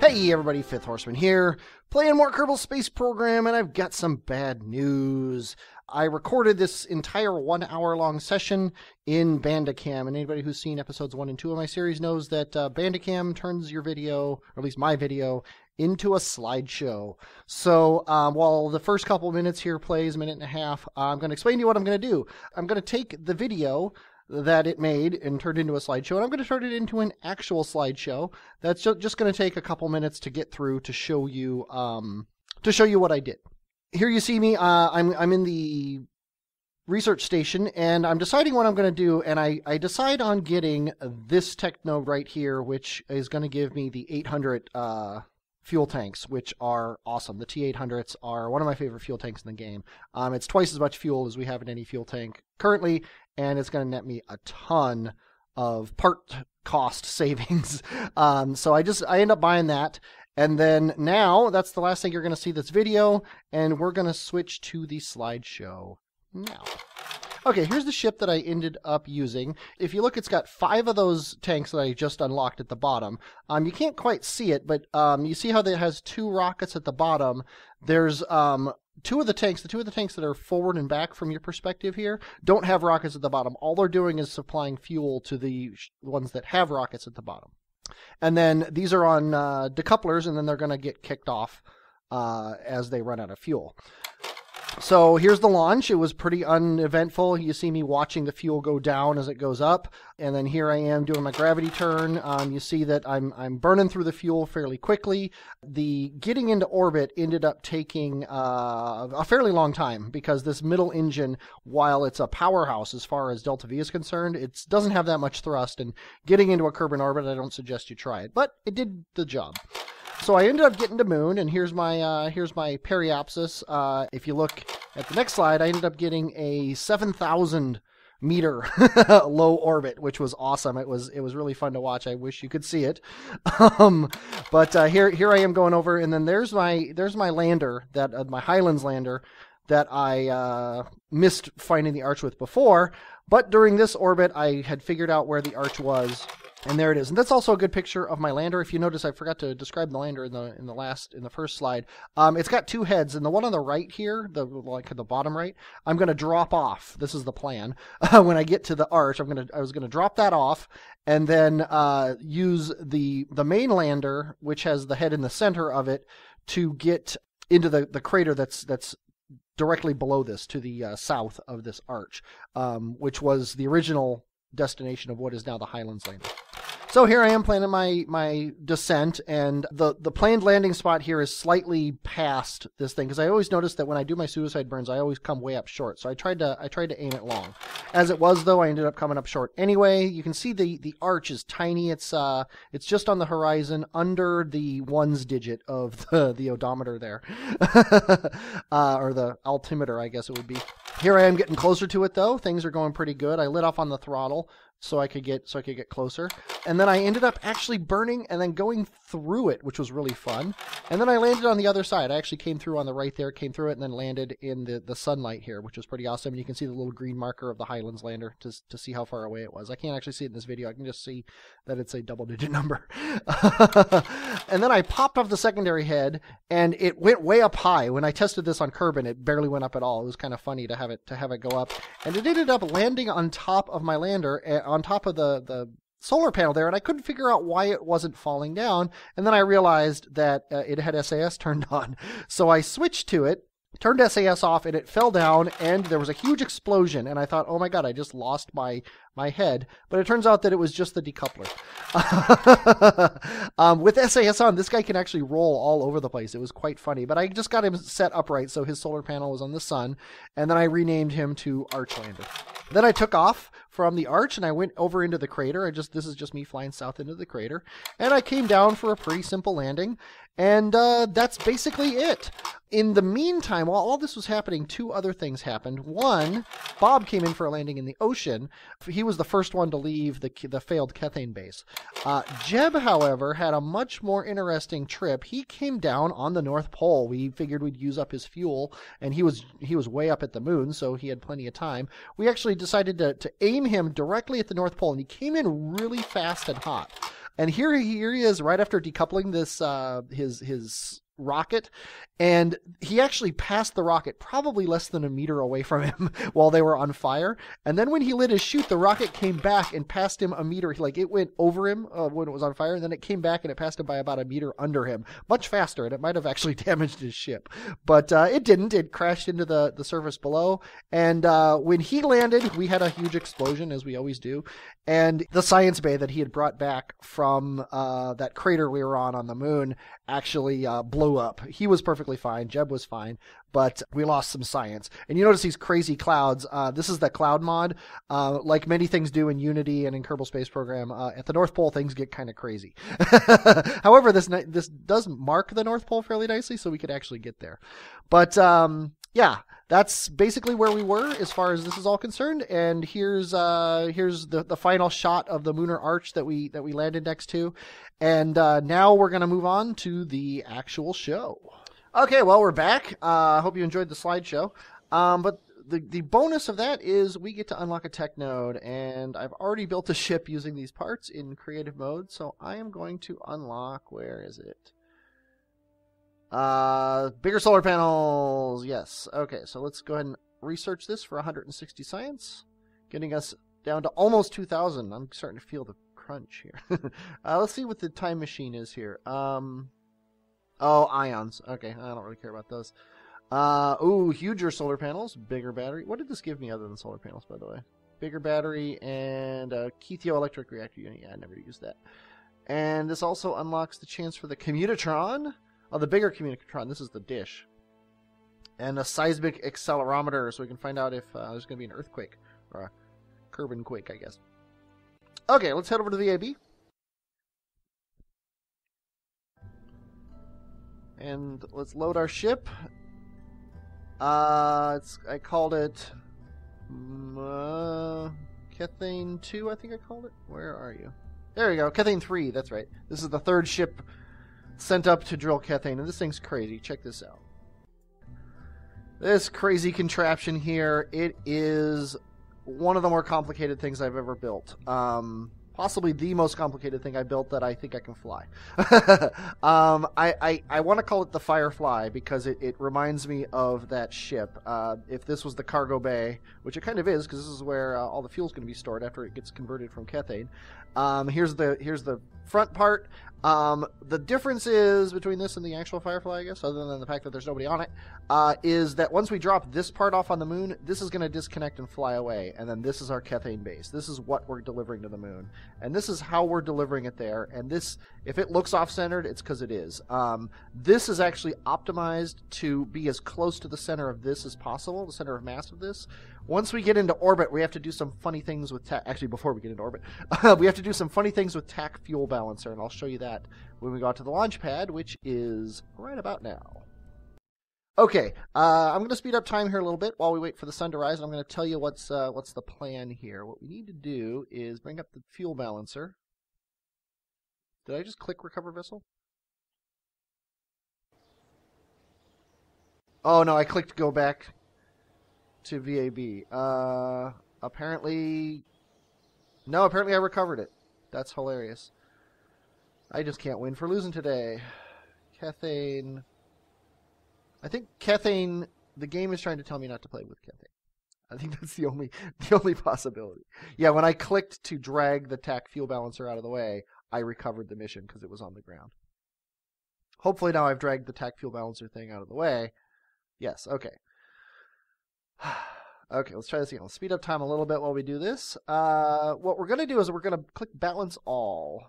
Hey everybody, Fifth Horseman here, playing more Kerbal Space Program, and I've got some bad news. I recorded this entire 1 hour long session in Bandicam, and anybody who's seen episodes 1 and 2 of my series knows that Bandicam turns your video, or at least my video, into a slideshow. So while the first couple minutes here plays a minute and a half, I'm going to explain to you what I'm going to do. I'm going to take the video that it made and turned into a slideshow, and I'm going to turn it into an actual slideshow that's just going to take a couple minutes to get through to show you what I did. Here you see me. I'm in the research station, and I'm deciding what I'm going to do, and I decide on getting this tech node right here, which is going to give me the 800 fuel tanks, which are awesome. The T800s are one of my favorite fuel tanks in the game. It's twice as much fuel as we have in any fuel tank currently, and it's going to net me a ton of part cost savings. So I end up buying that. And then now, that's the last thing you're going to see this video, and we're going to switch to the slideshow now. Okay, here's the ship that I ended up using. If you look, it's got 5 of those tanks that I just unlocked at the bottom. You can't quite see it, but you see how it has 2 rockets at the bottom. There's the two of the tanks that are forward and back from your perspective here don't have rockets at the bottom. All they're doing is supplying fuel to the ones that have rockets at the bottom. And then these are on decouplers, and then they're going to get kicked off as they run out of fuel. So here's the launch. It was pretty uneventful. You see me watching the fuel go down as it goes up, and then here I am doing my gravity turn. You see that I'm burning through the fuel fairly quickly. The getting into orbit ended up taking a fairly long time because this middle engine, while it's a powerhouse as far as Delta V is concerned, it doesn't have that much thrust, and getting into a Kerbal orbit, I don't suggest you try it, but it did the job. So I ended up getting to Moon, and here's my periapsis. If you look at the next slide, I ended up getting a 7,000 meter low orbit, which was awesome. It was really fun to watch. I wish you could see it. But here I am going over, and then there's my lander, my Highlands lander that I missed finding the arch with before. But during this orbit, I had figured out where the arch was. And there it is. And that's also a good picture of my lander. If you notice, I forgot to describe the lander in the first slide. It's got 2 heads, and the one on the right here, the bottom right, I'm going to drop off. This is the plan. When I get to the arch, I was going to drop that off, and then use the main lander, which has the head in the center of it, to get into the crater that's directly below this, to the south of this arch, which was the original destination of what is now the Highlands lander. So here I am planning my descent, and the planned landing spot here is slightly past this thing, because I always notice that when I do my suicide burns, I always come way up short. So I tried to aim it long. As it was, though, I ended up coming up short anyway. You can see the arch is tiny. It's just on the horizon, under the 1's digit of the odometer there, or the altimeter, I guess it would be. Here I am getting closer to it, though. Things are going pretty good. I lit off on the throttle so I could get closer. And then I ended up actually burning and then going through it, which was really fun. And then I landed on the other side. I actually came through on the right there, came through it, and then landed in the sunlight here, which was pretty awesome. And you can see the little green marker of the Highlands lander to see how far away it was. I can't actually see it in this video. I can just see that it's a double-digit number. And then I popped off the secondary head, and it went way up high. When I tested this on Kerbal, it barely went up at all. It was kind of funny to have it go up. And it ended up landing on top of my lander, on top of the solar panel there, and I couldn't figure out why it wasn't falling down. And then I realized that it had SAS turned on. So I switched to it, turned SAS off, and it fell down, and there was a huge explosion. And I thought, oh my god, I just lost my head. But it turns out that it was just the decoupler. With SAS on, this guy can actually roll all over the place. It was quite funny. But I just got him set upright so his solar panel was on the sun, and then I renamed him to Archlander. Then I took off from the arch, and I went over into the crater. This is just me flying south into the crater. And I came down for a pretty simple landing. And that's basically it. In the meantime, while all this was happening, 2 other things happened. One, Bob came in for a landing in the ocean. He was the first one to leave the failed Kethane base. Jeb, however, had a much more interesting trip. He came down on the North Pole. We figured we'd use up his fuel, and he was way up at the moon, so he had plenty of time. We actually decided to aim him directly at the North Pole, and he came in really fast and hot. And here he is right after decoupling this his rocket, and he actually passed the rocket probably less than a meter away from him while they were on fire. And then when he lit his chute, the rocket came back and passed him a meter. Like, it went over him when it was on fire, and then it came back and it passed him by about a meter under him, much faster, and it might have actually damaged his ship. But it didn't. It crashed into the surface below, and when he landed, we had a huge explosion, as we always do, and the science bay that he had brought back from that crater we were on the moon actually blew up. He was perfectly fine. Jeb was fine, but we lost some science. And you notice these crazy clouds. This is the cloud mod. Like many things do in Unity and in Kerbal Space Program, at the North Pole, things get kind of crazy. However, this does mark the North Pole fairly nicely, so we could actually get there. But yeah, that's basically where we were as far as this is all concerned. And here's the final shot of the lunar arch that we landed next to. And now we're going to move on to the actual show. Okay, well, we're back. I hope you enjoyed the slideshow. But the bonus of that is we get to unlock a tech node, and I've already built a ship using these parts in creative mode, so I am going to unlock, where is it? Bigger solar panels, yes. Okay, so let's go ahead and research this for 160 science, getting us down to almost 2,000. I'm starting to feel the crunch here. Let's see what the time machine is here. Oh, ions. Okay, I don't really care about those. Ooh, huger solar panels, bigger battery. What did this give me other than solar panels, by the way? Bigger battery and a Keithio-electric reactor unit. Yeah, I never used that. And this also unlocks the chance for the commutatron. Oh, the bigger commutatron. This is the dish. And a seismic accelerometer, so we can find out if there's going to be an earthquake. Or a Kerbal quake, I guess. Okay, let's head over to the VAB. And let's load our ship. I called it Kethane 2, I think I called it. Where are you? There we go, Kethane 3, that's right. This is the third ship sent up to drill Kethane, and this thing's crazy. Check this out. This crazy contraption here, it is one of the more complicated things I've ever built. Possibly the most complicated thing I built that I think I can fly. I want to call it the Firefly because it reminds me of that ship. If this was the cargo bay, which it kind of is because this is where all the fuel's going to be stored after it gets converted from Kethane. Here's the front part. The difference is between this and the actual Firefly, I guess, other than the fact that there's nobody on it, is that once we drop this part off on the moon, this is going to disconnect and fly away, and then this is our Kethane base. This is what we're delivering to the moon, and this is how we're delivering it there, and this, if it looks off-centered, it's because it is. This is actually optimized to be as close to the center of this as possible, the center of mass of this. Once we get into orbit, we have to do some funny things with actually, before we get into orbit, we have to do some funny things with TAC fuel balancer, and I'll show you that when we go out to the launch pad, which is right about now. Okay, I'm going to speed up time here a little bit while we wait for the sun to rise, and I'm going to tell you what's the plan here. What we need to do is bring up the fuel balancer. Did I just click recover vessel? Oh no, I clicked go back to VAB. Apparently I recovered it. That's hilarious. I just can't win for losing today. Kethane. I think Kethane, the game is trying to tell me not to play with Kethane. I think that's the only possibility. Yeah, when I clicked to drag the TAC fuel balancer out of the way, I recovered the mission because it was on the ground. Hopefully now I've dragged the TAC fuel balancer thing out of the way. Yes, okay. Okay, let's try this again. Let's speed up time a little bit while we do this. What we're going to do is we're going to click balance all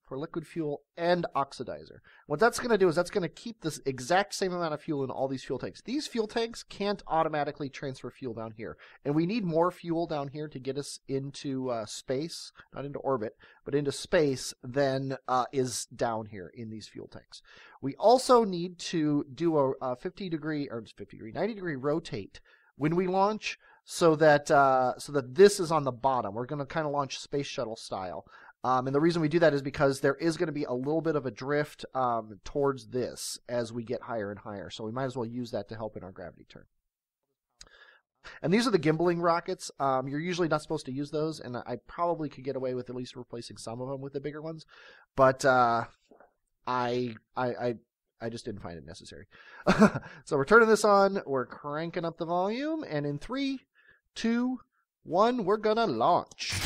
for liquid fuel and oxidizer. What that's going to do is that's going to keep this exact same amount of fuel in all these fuel tanks. These fuel tanks can't automatically transfer fuel down here. And we need more fuel down here to get us into space, not into orbit, but into space than is down here in these fuel tanks. We also need to do a 90 degree rotate when we launch so that this is on the bottom. We're going to kind of launch space shuttle style. And the reason we do that is because there is going to be a little bit of a drift towards this as we get higher and higher. So we might as well use that to help in our gravity turn. And these are the gimbaling rockets. You're usually not supposed to use those, and I probably could get away with at least replacing some of them with the bigger ones. But I just didn't find it necessary. So we're turning this on. We're cranking up the volume, and in 3, 2, 1, we're gonna launch.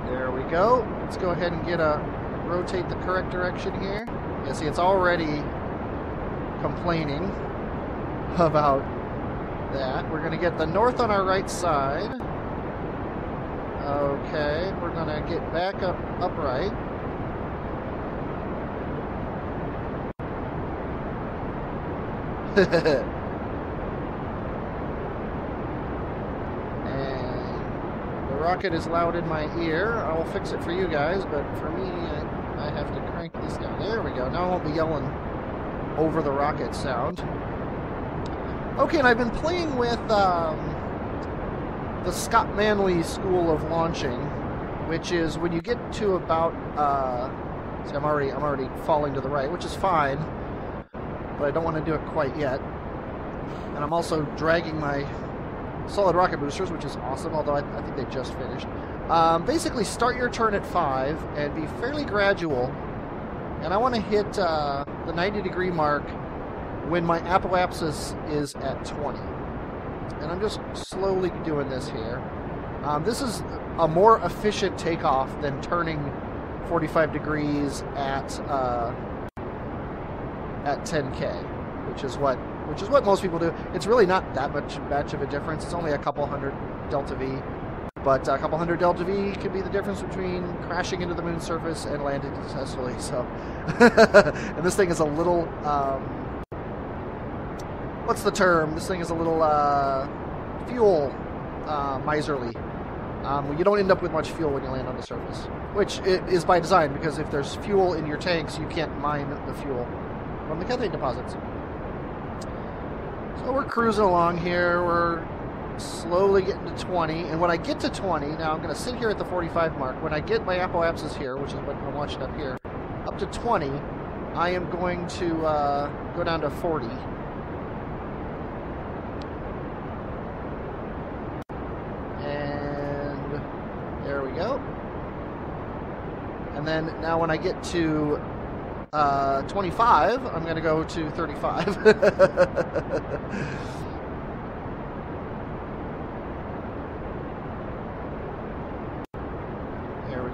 There we go. Let's go ahead and rotate the correct direction here. Yeah, see, it's already complaining about that. We're going to get the north on our right side. Okay, we're going to get back upright. And the rocket is loud in my ear. I will fix it for you guys, but for me, I have to crank this down. There we go. Now I won't be yelling over the rocket sound. Okay, and I've been playing with the Scott Manley School of Launching, which is when you get to about see, I'm already falling to the right, which is fine, but I don't want to do it quite yet. And I'm also dragging my solid rocket boosters, which is awesome, although I think they just finished. Basically, start your turn at 5 and be fairly gradual. And I want to hit the 90-degree mark when my apoapsis is at 20. And I'm just slowly doing this here. This is a more efficient takeoff than turning 45 degrees at 10K, which is what most people do. It's really not that much of a difference. It's only a couple hundred delta V. But a couple hundred delta V could be the difference between crashing into the moon's surface and landing successfully. So, and this thing is a little, what's the term? This thing is a little fuel miserly. You don't end up with much fuel when you land on the surface, which is by design, because if there's fuel in your tanks, you can't mine the fuel from the Kethane deposits. So we're cruising along here. We're slowly getting to 20, and when I get to 20, now I'm going to sit here at the 45 mark. When I get my apoapsis here, which is what I'm watching up here, up to 20, I am going to go down to 40. And there we go. And then now when I get to 25, I'm going to go to 35.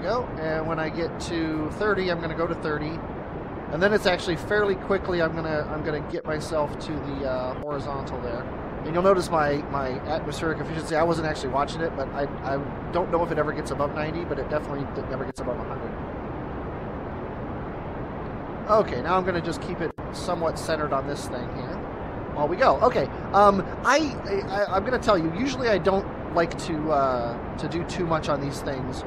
Go. And when I get to 30, I'm going to go to 30, and then it's actually fairly quickly I'm going to get myself to the horizontal there. And you'll notice my atmospheric efficiency. I wasn't actually watching it, but I don't know if it ever gets above 90, but it definitely never gets above 100. Okay, now I'm going to just keep it somewhat centered on this thing here while we go. Okay, I'm going to tell you. Usually I don't like to do too much on these things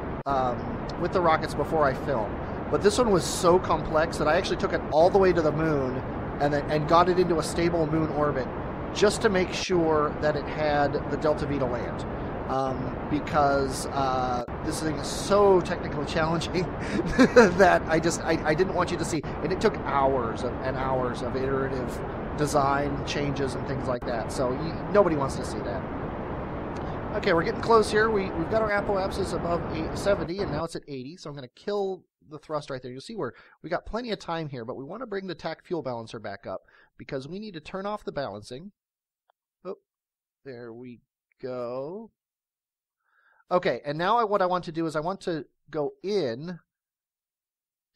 with the rockets before I film, but this one was so complex that I actually took it all the way to the moon and got it into a stable moon orbit just to make sure that it had the delta V to land, because this thing is so technically challenging that I didn't want you to see, and it took hours and hours of iterative design changes and things like that, so nobody wants to see that. Okay, we're getting close here. We've got our apoapsis above 70, and now it's at 80, so I'm going to kill the thrust right there. You'll see we got plenty of time here, but we want to bring the TAC fuel balancer back up because we need to turn off the balancing. Oh, there we go. Okay, and now what I want to do is I want to go in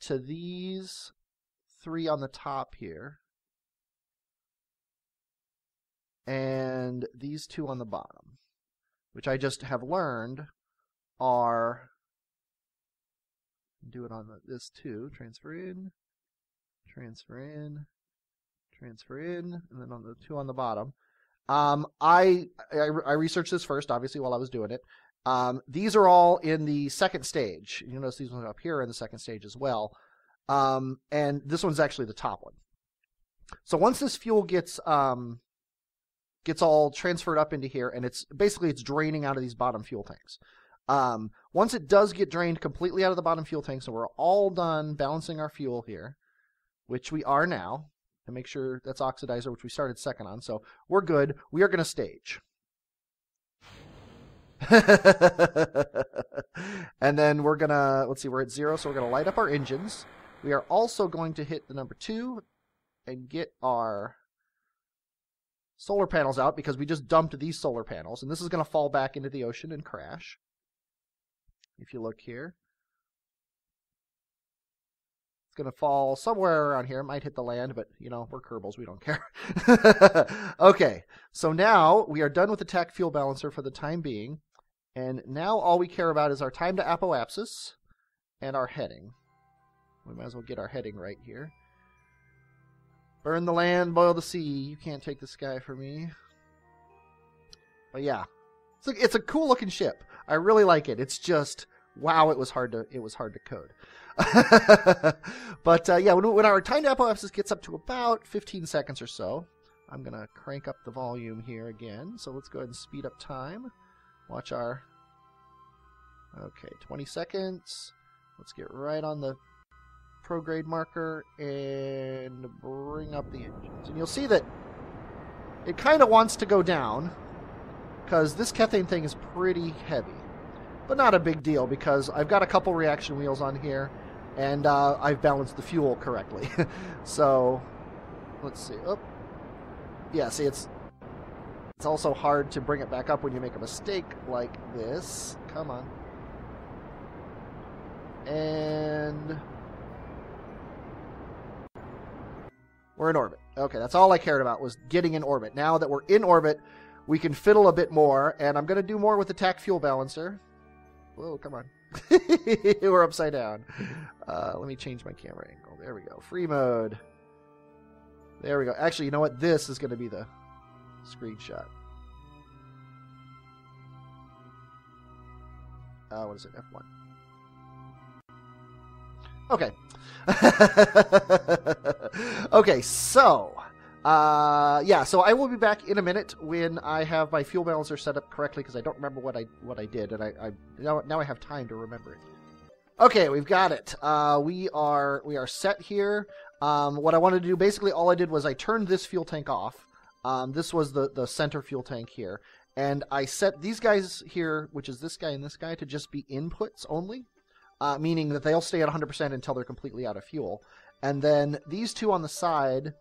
to these 3 on the top here, and these 2 on the bottom, which I just have learned are, do it on this too, transfer in, transfer in, transfer in, and then on the 2 on the bottom. I researched this first, obviously, while I was doing it. These are all in the second stage. You notice these ones up here are in the second stage as well. And this one's actually the top one. So once this fuel gets all transferred up into here, and it's draining out of these bottom fuel tanks. Once it does get drained completely out of the bottom fuel tanks, and we're all done balancing our fuel here, which we are now, and make sure that's oxidizer, which we started second on. So we're good. We are going to stage. And then we're going to, let's see, we're at 0, so we're going to light up our engines. We are also going to hit the number 2 and get our solar panels out because we just dumped these solar panels. And this is going to fall back into the ocean and crash. If you look here. It's going to fall somewhere around here. It might hit the land, but, you know, we're Kerbals. We don't care. Okay, so now we are done with the TAC fuel balancer for the time being. And now all we care about is our time to apoapsis and our heading. We might as well get our heading right here. Burn the land, boil the sea. You can't take the sky from me. But yeah, it's a cool looking ship. I really like it. It's just, wow, it was hard to code. But yeah, when our time to apoapsis gets up to about 15 seconds or so, I'm going to crank up the volume here again. So let's go ahead and speed up time. Watch our... Okay, 20 seconds. Let's get right on the prograde marker and bring up the engines. And you'll see that it kind of wants to go down because this Kethane thing is pretty heavy. But not a big deal because I've got a couple reaction wheels on here and I've balanced the fuel correctly. So, let's see. Oh, yeah, see, it's also hard to bring it back up when you make a mistake like this. Come on. And we're in orbit. Okay, that's all I cared about was getting in orbit. Now that we're in orbit, we can fiddle a bit more, and I'm going to do more with the TAC fuel balancer. Whoa, come on. We're upside down. Let me change my camera angle. There we go. Free mode. There we go. Actually, you know what? This is going to be the screenshot. What is it? F1. Okay. Okay, so... yeah, so I will be back in a minute when I have my fuel balancer set up correctly because I don't remember what I did, and I now I have time to remember it. Okay, we've got it. We are set here. What I wanted to do, basically all I did was I turned this fuel tank off. This was the center fuel tank here, and I set these guys here, which is this guy and this guy, to just be inputs only, meaning that they'll stay at 100% until they're completely out of fuel. And then these two on the side,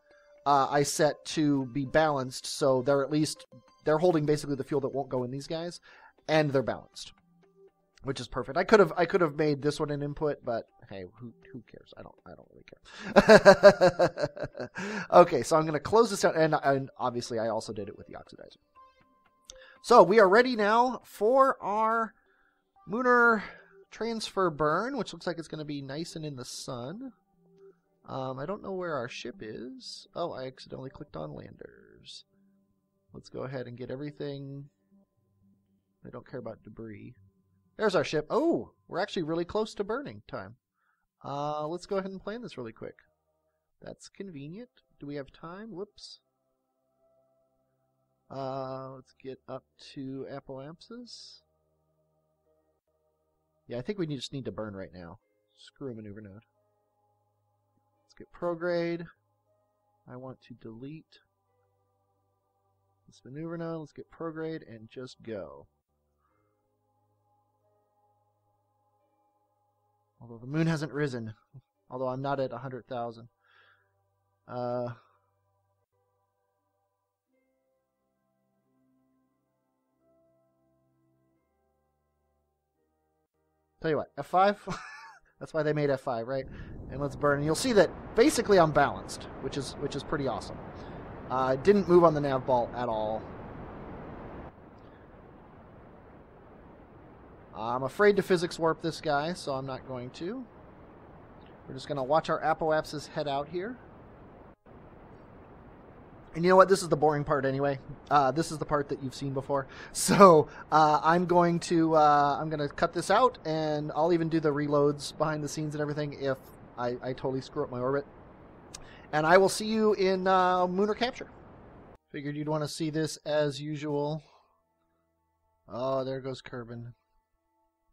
I set to be balanced, so they're holding basically the fuel that won't go in these guys, and they're balanced, which is perfect. I could have made this one an input, but hey, who cares? I don't really care. Okay, so I'm going to close this out, and obviously I also did it with the oxidizer. So we are ready now for our lunar transfer burn, which looks like it's going to be nice and in the sun. I don't know where our ship is. Oh, I accidentally clicked on landers. Let's go ahead and get everything. I don't care about debris. There's our ship. Oh, we're actually really close to burning time. Let's go ahead and plan this really quick. That's convenient. Do we have time? Whoops. Let's get up to apoapsis. Yeah, I think we just need to burn right now. Screw a maneuver node. Let's get prograde. I want to delete this maneuver node. Let's get prograde and just go. Although the moon hasn't risen. Although I'm not at 100,000. Tell you what, F5? That's why they made F5, right? And let's burn. And you'll see that basically I'm balanced, which is pretty awesome. Didn't move on the nav ball at all. I'm afraid to physics warp this guy, so I'm not going to. We're just going to watch our apoapsis head out here. And you know what? This is the boring part anyway. This is the part that you've seen before. So I'm going to cut this out, and I'll even do the reloads behind the scenes and everything if I totally screw up my orbit. And I will see you in lunar capture. Figured you'd want to see this as usual. Oh, there goes Kerbal.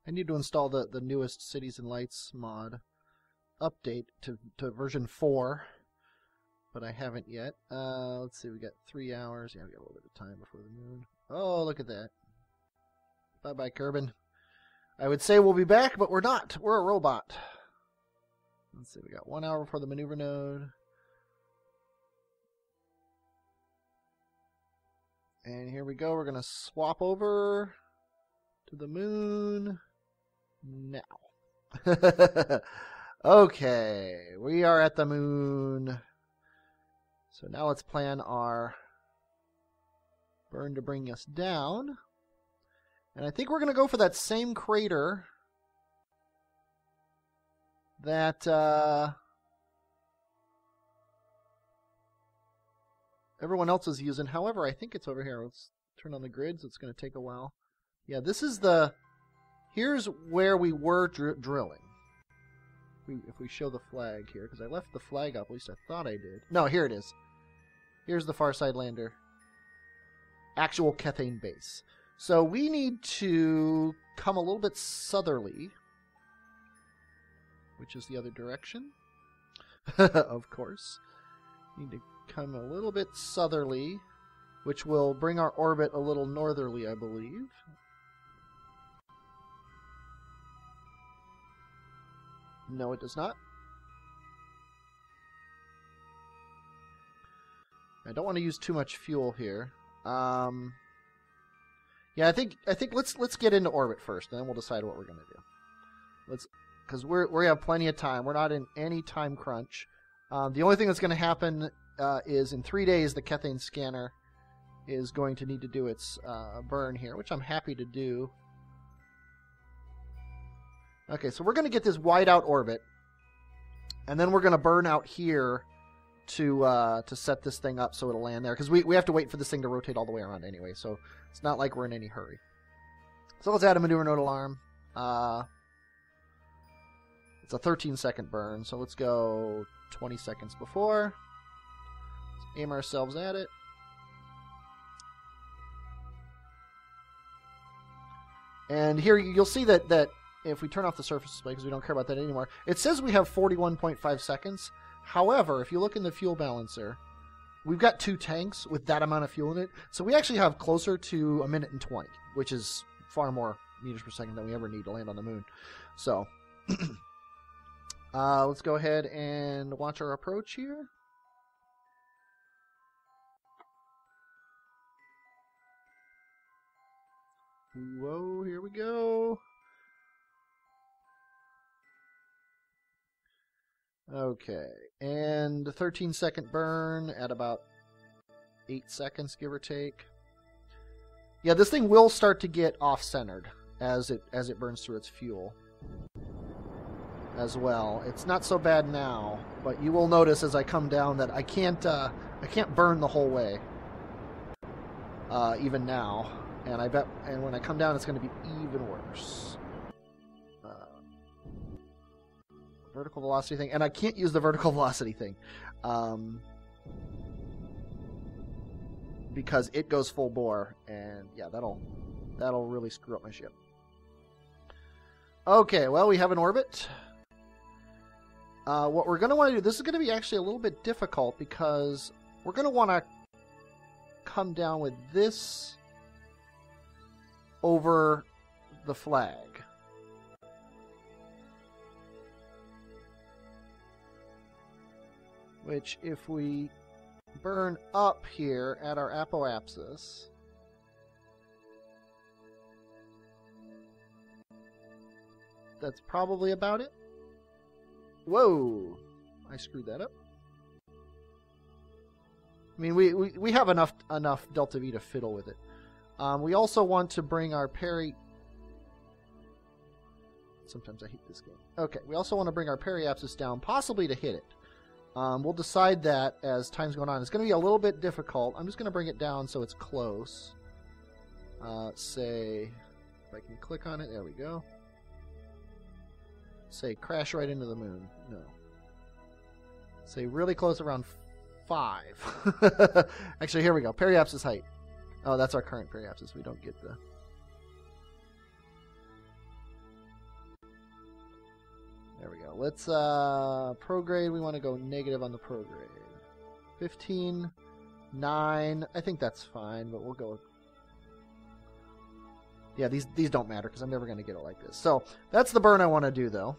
I need to install the newest Cities and Lights mod update to version 4. but I haven't yet. Let's see, we got 3 hours. Yeah, we got a little bit of time before the moon. Oh, look at that. Bye-bye, Kerbin. I would say we'll be back, but we're not. We're a robot. Let's see, we got 1 hour before the maneuver node. And here we go. We're going to swap over to the moon now. Okay, we are at the moon. So now let's plan our burn to bring us down. And I think we're going to go for that same crater that everyone else is using. However, I think it's over here. Let's turn on the grid, so it's going to take a while. Yeah, this is the... Here's where we were drilling. If we show the flag here, because I left the flag up, at least I thought I did. No, here it is. Here's the Farside lander. Actual Kethane base. So we need to come a little bit southerly, which is the other direction, of course. Need to come a little bit southerly, which will bring our orbit a little northerly, I believe. No, it does not. I don't want to use too much fuel here. Yeah, I think let's get into orbit first, and then we'll decide what we're going to do. Because we have plenty of time. We're not in any time crunch. The only thing that's going to happen is in 3 days the Kethane scanner is going to need to do its burn here, which I'm happy to do. Okay, so we're going to get this wide out orbit, and then we're going to burn out here to set this thing up so it'll land there, because we have to wait for this thing to rotate all the way around anyway, so it's not like we're in any hurry. So let's add a maneuver node alarm. It's a 13-second burn, so let's go 20 seconds before. Let's aim ourselves at it. And here you'll see that if we turn off the surface display, because we don't care about that anymore, it says we have 41.5 seconds. However, if you look in the fuel balancer, we've got 2 tanks with that amount of fuel in it, so we actually have closer to 1 minute and 20, which is far more meters per second than we ever need to land on the moon. So, let's go ahead and watch our approach here. Whoa, here we go. Okay, and the 13-second burn at about 8 seconds, give or take. Yeah, this thing will start to get off-centered as it burns through its fuel as well. It's not so bad now, but you will notice as I come down that I can't burn the whole way, even now. And when I come down, it's going to be even worse. Vertical velocity thing, and I can't use the vertical velocity thing because it goes full bore, and yeah, that'll really screw up my ship. Okay, well, we have an orbit. What we're going to want to do, this is going to be actually a little bit difficult because we're going to want to come down with this over the flag. Which, if we burn up here at our apoapsis, that's probably about it. Whoa! I screwed that up. I mean, we have enough delta V to fiddle with it. We also want to bring our Sometimes I hate this game. Okay, we also want to bring our periapsis down, possibly to hit it. We'll decide that as time's going on. It's going to be a little bit difficult. I'm just going to bring it down so it's close. Say, if I can click on it, there we go. Say, crash right into the moon. No. Say, really close, around 5. Actually, here we go. Periapsis height. Oh, that's our current periapsis. We don't get the... There we go. Let's, prograde, we want to go negative on the prograde. 15, 9. I think that's fine, but we'll go. Yeah, these don't matter because I'm never going to get it like this. So that's the burn I want to do, though.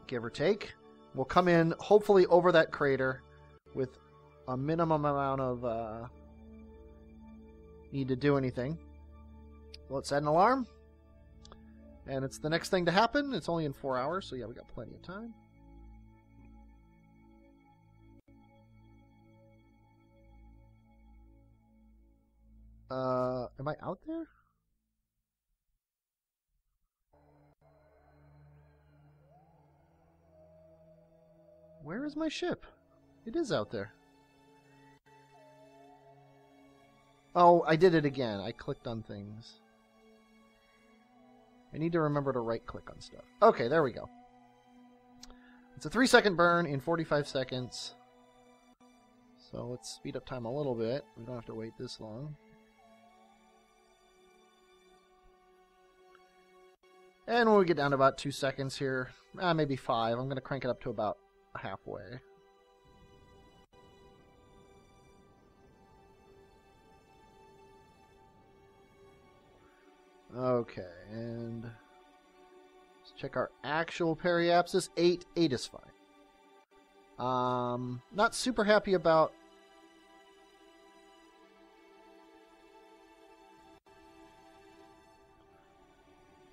Give or take. We'll come in, hopefully, over that crater with a minimum amount of need to do anything. Let's set an alarm. And it's the next thing to happen. It's only in 4 hours, so yeah, we got plenty of time. Am I out there? Where is my ship? It is out there. Oh, I did it again. I clicked on things. I need to remember to right-click on stuff. Okay, there we go. It's a 3-second burn in 45 seconds. So let's speed up time a little bit. We don't have to wait this long. And when we get down to about 2 seconds here, maybe 5, I'm going to crank it up to about halfway. Okay, and let's check our actual periapsis. 8. 8 is fine. Not super happy about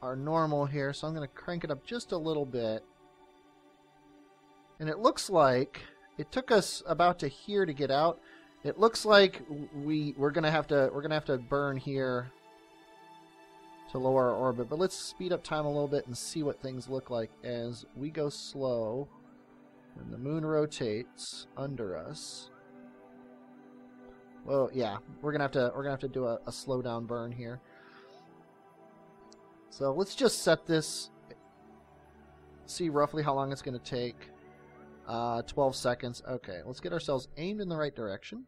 our normal here, so I'm going to crank it up just a little bit. And it looks like it took us about to here to get out. It looks like we're gonna have to burn here to lower our orbit. But let's speed up time a little bit and see what things look like as we go slow and the moon rotates under us. Well, yeah, we're gonna have to do a slow down burn here. So let's just set this. See roughly how long it's gonna take. 12 seconds. Okay, let's get ourselves aimed in the right direction.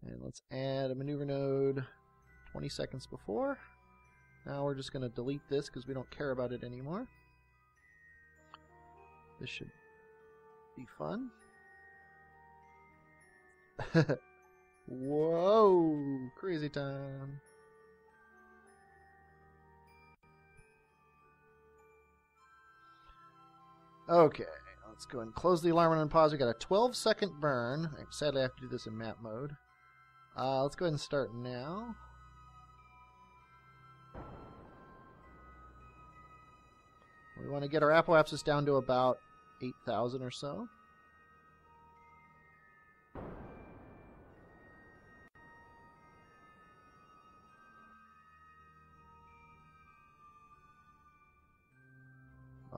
And let's add a maneuver node 20 seconds before. Now we're just going to delete this because we don't care about it anymore. This should be fun. Whoa! Crazy time. Okay, let's go ahead and close the alarm and unpause. We got a 12-second burn. Sadly, I have to do this in map mode. Let's go ahead and start now. We want to get our apoapsis down to about 8,000 or so.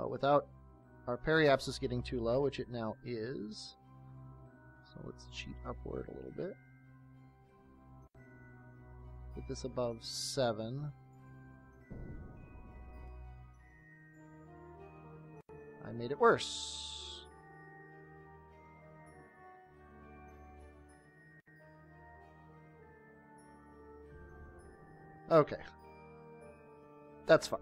Without our periapsis getting too low, which it now is. So let's cheat upward a little bit. Get this above 7. I made it worse. Okay. That's fine.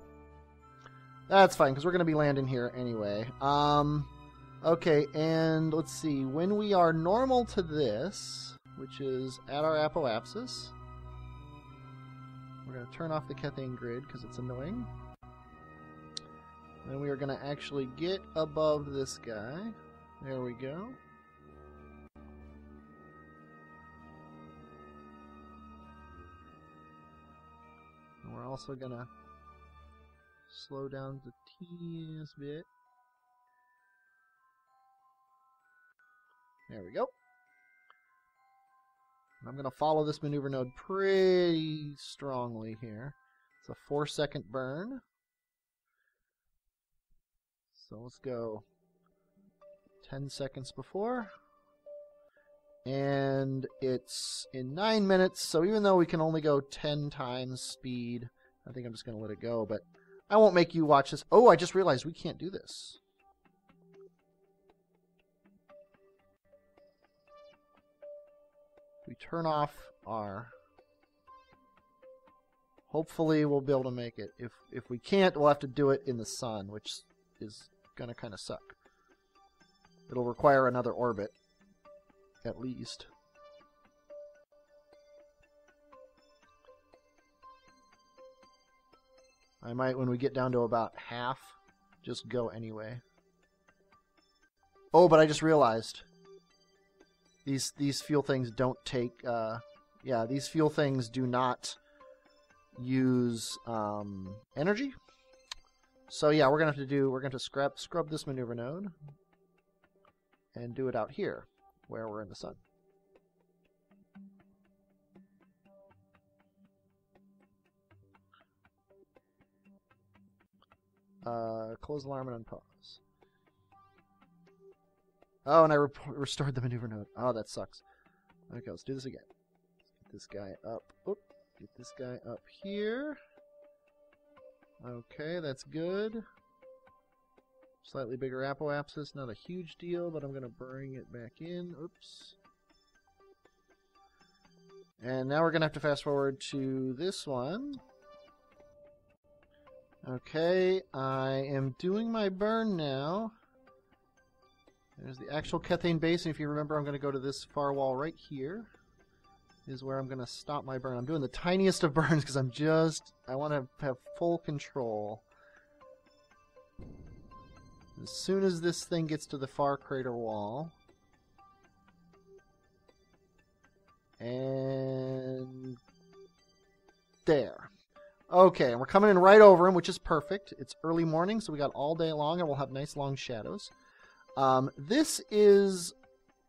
That's fine, because we're going to be landing here anyway. Okay, and let's see. When we are normal to this, which is at our apoapsis, we're going to turn off the Kethane grid because it's annoying. Then we are going to actually get above this guy. There we go. And we're also going to slow down the teeniest bit. There we go. I'm going to follow this maneuver node pretty strongly here. It's a 4-second burn. So let's go 10 seconds before. And it's in 9 minutes, so even though we can only go 10 times speed, I think I'm just going to let it go, but I won't make you watch this. Oh, I just realized we can't do this. We turn off our... Hopefully we'll be able to make it. If we can't, we'll have to do it in the sun, which is going to kind of suck. It'll require another orbit, at least. I might, when we get down to about half, just go anyway. Oh, but I just realized these fuel things don't take. Yeah, these fuel things do not use energy. So yeah, we're gonna have to scrub this maneuver node and do it out here where we're in the sun. Close alarm and unpause. Oh, and I restored the maneuver node. Oh, that sucks. Okay, let's do this again. Get this guy up. Oop. Get this guy up here. Okay, that's good. Slightly bigger apoapsis. Not a huge deal, but I'm going to bring it back in. Oops. And now we're going to have to fast forward to this one. Okay, I am doing my burn now. There's the actual Kethane base, and if you remember, I'm going to go to this far wall right here. Is where I'm going to stop my burn. I'm doing the tiniest of burns because I want to have full control. As soon as this thing gets to the far crater wall. And there. Okay, and we're coming in right over him, which is perfect. It's early morning, so we got all day long, and we'll have nice long shadows. This is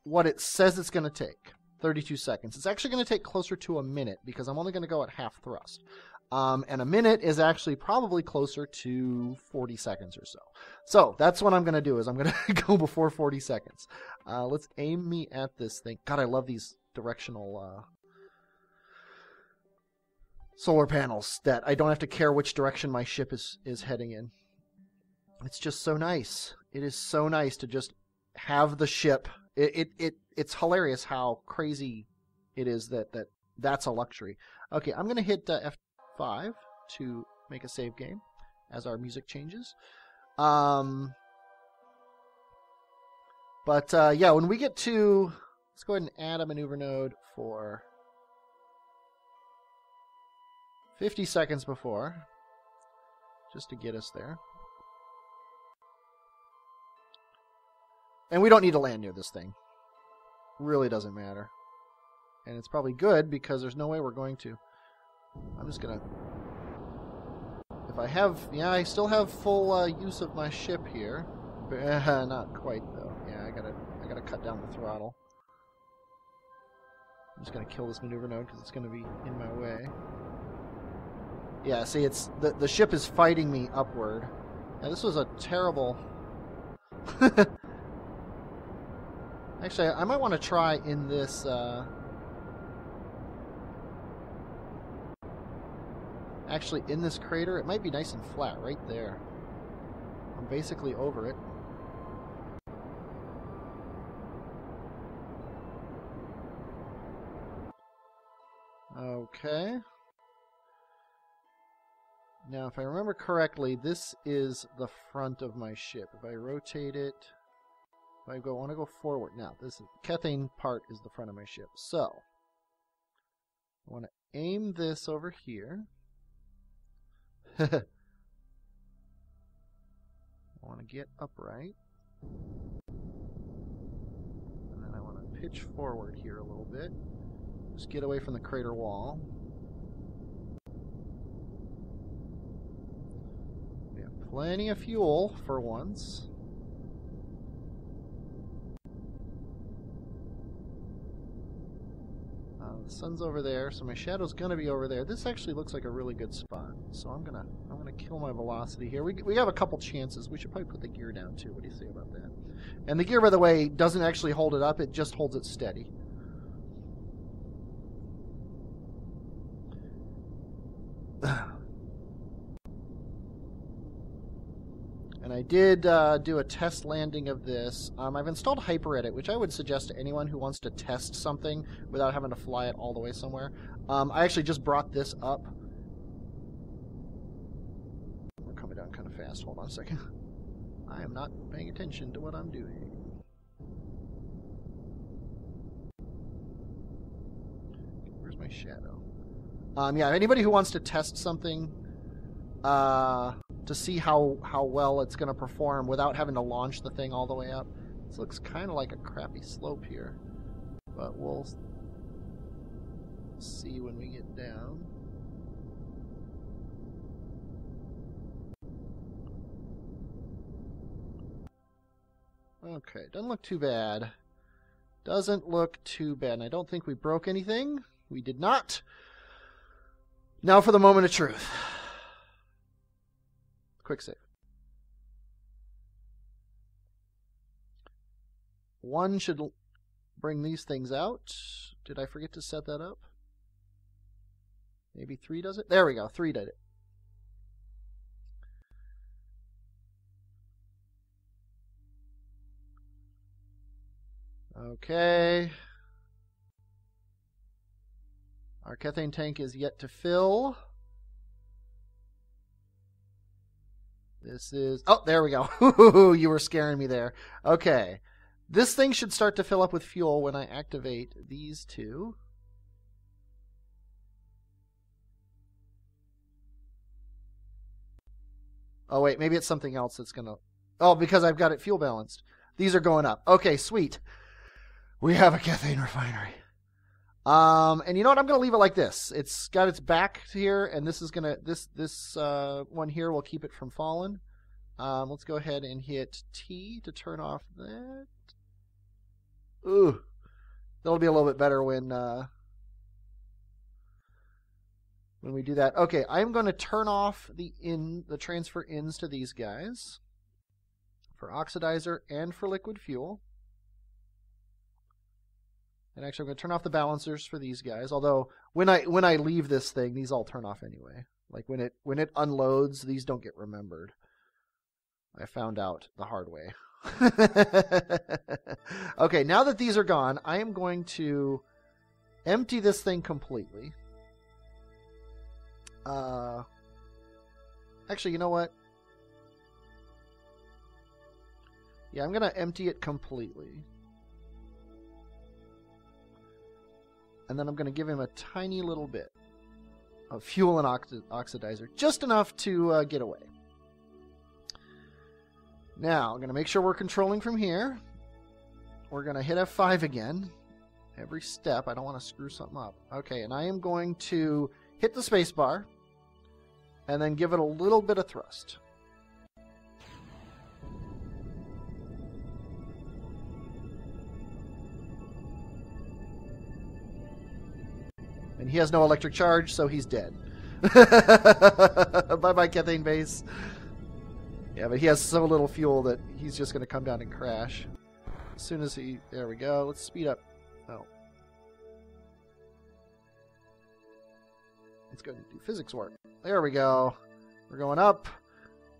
what it says it's going to take. 32 seconds. It's actually going to take closer to a minute because I'm only going to go at half thrust. And a minute is actually probably closer to 40 seconds or so. So that's what I'm going to do is I'm going to go before 40 seconds. Let's aim me at this thing. God, I love these directional solar panels that I don't have to care which direction my ship is heading in. It's just so nice. It is so nice to just have the ship. It's hilarious how crazy it is that's a luxury. Okay, I'm going to hit F5 to make a save game as our music changes. Yeah, when we get to... Let's go ahead and add a maneuver node for 50 seconds before, just to get us there. And we don't need to land near this thing. Really doesn't matter. And it's probably good because there's no way we're going to. I'm just gonna... If I have... Yeah, I still have full use of my ship here. Not quite, though. Yeah, I gotta cut down the throttle. I'm just gonna kill this maneuver node because it's gonna be in my way. Yeah, see, it's... The ship is fighting me upward. Now, this was a terrible... Actually, I might want to try in this, actually, in this crater, it might be nice and flat right there. I'm basically over it. Okay. Now, if I remember correctly, this is the front of my ship. If I rotate it... I want to go forward. Now, this Kethane part is the front of my ship. So, I want to aim this over here. I want to get upright. And then I want to pitch forward here a little bit. Just get away from the crater wall. We have plenty of fuel for once. The sun's over there, so my shadow's gonna be over there. This actually looks like a really good spot, so I'm gonna kill my velocity here. We have a couple chances. We should probably put the gear down too. What do you say about that? And the gear, by the way, doesn't actually hold it up; it just holds it steady. And I did do a test landing of this. I've installed HyperEdit, which I would suggest to anyone who wants to test something without having to fly it all the way somewhere. I actually just brought this up. We're coming down kind of fast. Hold on a second. I am not paying attention to what I'm doing. Where's my shadow? Yeah, anybody who wants to test something to see how well it's going to perform without having to launch the thing all the way up. This looks kind of like a crappy slope here, but we'll see when we get down. Okay, doesn't look too bad. Doesn't look too bad. And I don't think we broke anything. We did not. Now for the moment of truth. Quick save. One should bring these things out. Did I forget to set that up? Maybe 3 does it? There we go. 3 did it. Okay. Our Kethane tank is yet to fill. This is... Oh, there we go. You were scaring me there. Okay. This thing should start to fill up with fuel when I activate these two. Oh, wait. Maybe it's something else that's going to... Oh, because I've got it fuel balanced. These are going up. Okay, sweet. We have a Kethane refinery. And you know what? I'm going to leave it like this. It's got its back here, and this is going to... This one here will keep it from falling. Let's go ahead and hit T to turn off that. Ooh. That'll be a little bit better when we do that. Okay, I'm going to turn off the transfer ins to these guys for oxidizer and for liquid fuel. And actually, I'm going to turn off the balancers for these guys. Although when I leave this thing, these all turn off anyway. Like when it unloads, these don't get remembered. I found out the hard way. Okay, now that these are gone, I am going to empty this thing completely. Actually, you know what? Yeah, I'm going to empty it completely. And then I'm going to give him a tiny little bit of fuel and oxidizer. Just enough to get away. Now, I'm going to make sure we're controlling from here. We're going to hit F5 again. Every step. I don't want to screw something up. Okay, and I am going to hit the space bar. And then give it a little bit of thrust. And he has no electric charge, so he's dead. Bye-bye, Kethane base. Yeah, but he has so little fuel that he's just going to come down and crash. As soon as he... There we go. Let's speed up. Oh. Let's go do physics work. There we go. We're going up.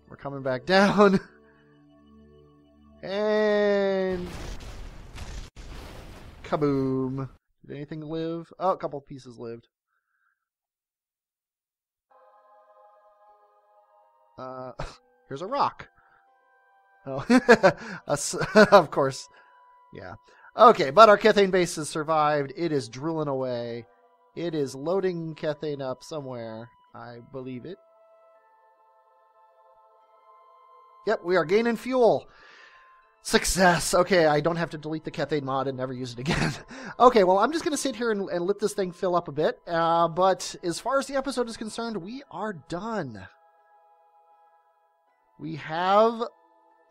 We're coming back down. And... Kaboom. Did anything live? Oh, a couple pieces lived. Here's a rock. Oh, of course. Yeah. Okay, but our Kethane base has survived. It is drilling away. It is loading Kethane up somewhere. I believe it. Yep, we are gaining fuel. Success. Okay, I don't have to delete the Kethane mod and never use it again. Okay, well, I'm just going to sit here and let this thing fill up a bit. But as far as the episode is concerned, we are done. We have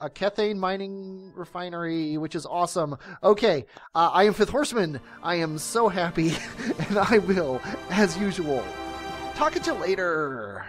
a Kethane mining refinery, which is awesome. Okay, I am Fifth Horseman. I am so happy, and I will, as usual, talk at you later.